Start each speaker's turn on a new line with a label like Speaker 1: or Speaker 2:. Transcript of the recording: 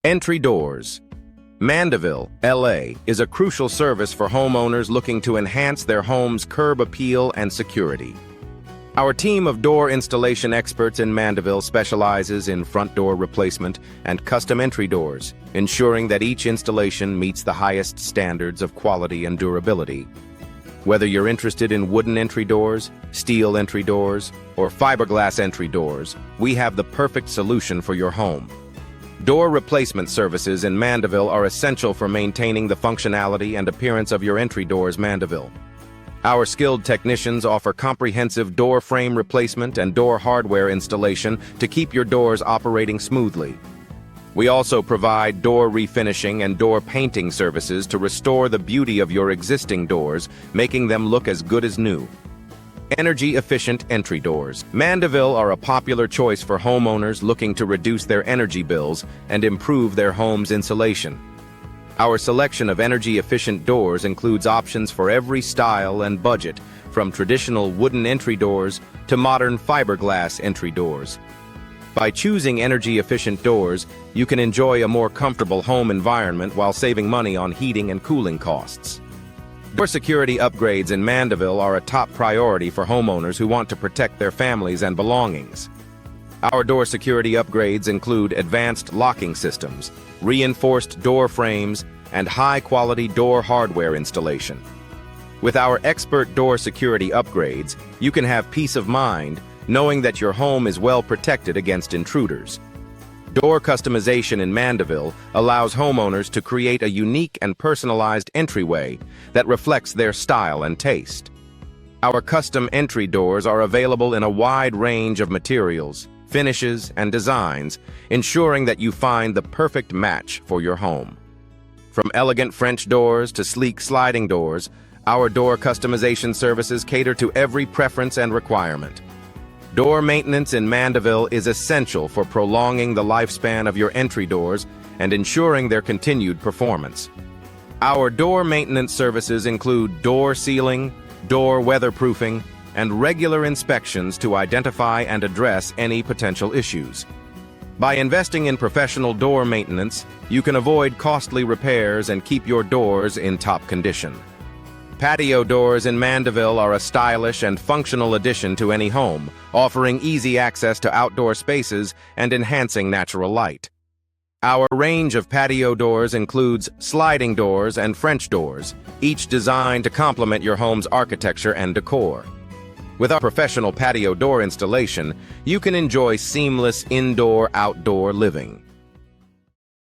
Speaker 1: Entry doors. Mandeville, LA, is a crucial service for homeowners looking to enhance their home's curb appeal and security. Our team of door installation experts in Mandeville specializes in front door replacement and custom entry doors, ensuring that each installation meets the highest standards of quality and durability. Whether you're interested in wooden entry doors, steel entry doors, or fiberglass entry doors, we have the perfect solution for your home. Door replacement services in Mandeville are essential for maintaining the functionality and appearance of your entry doors. Mandeville. Our skilled technicians offer comprehensive door frame replacement and door hardware installation to keep your doors operating smoothly. We also provide door refinishing and door painting services to restore the beauty of your existing doors, making them look as good as new. Energy-efficient entry doors. Mandeville are a popular choice for homeowners looking to reduce their energy bills and improve their home's insulation. Our selection of energy-efficient doors includes options for every style and budget, from traditional wooden entry doors to modern fiberglass entry doors. By choosing energy-efficient doors, you can enjoy a more comfortable home environment while saving money on heating and cooling costs. Door security upgrades in Mandeville are a top priority for homeowners who want to protect their families and belongings. Our door security upgrades include advanced locking systems, reinforced door frames, and high-quality door hardware installation. With our expert door security upgrades, you can have peace of mind knowing that your home is well protected against intruders. Door customization in Mandeville allows homeowners to create a unique and personalized entryway that reflects their style and taste. Our custom entry doors are available in a wide range of materials, finishes, and designs, ensuring that you find the perfect match for your home. From elegant French doors to sleek sliding doors, our door customization services cater to every preference and requirement. Door maintenance in Mandeville is essential for prolonging the lifespan of your entry doors and ensuring their continued performance. Our door maintenance services include door sealing, door weatherproofing, and regular inspections to identify and address any potential issues. By investing in professional door maintenance, you can avoid costly repairs and keep your doors in top condition. Patio doors in Mandeville are a stylish and functional addition to any home, offering easy access to outdoor spaces and enhancing natural light. Our range of patio doors includes sliding doors and French doors, each designed to complement your home's architecture and decor. With our professional patio door installation, you can enjoy seamless indoor-outdoor living.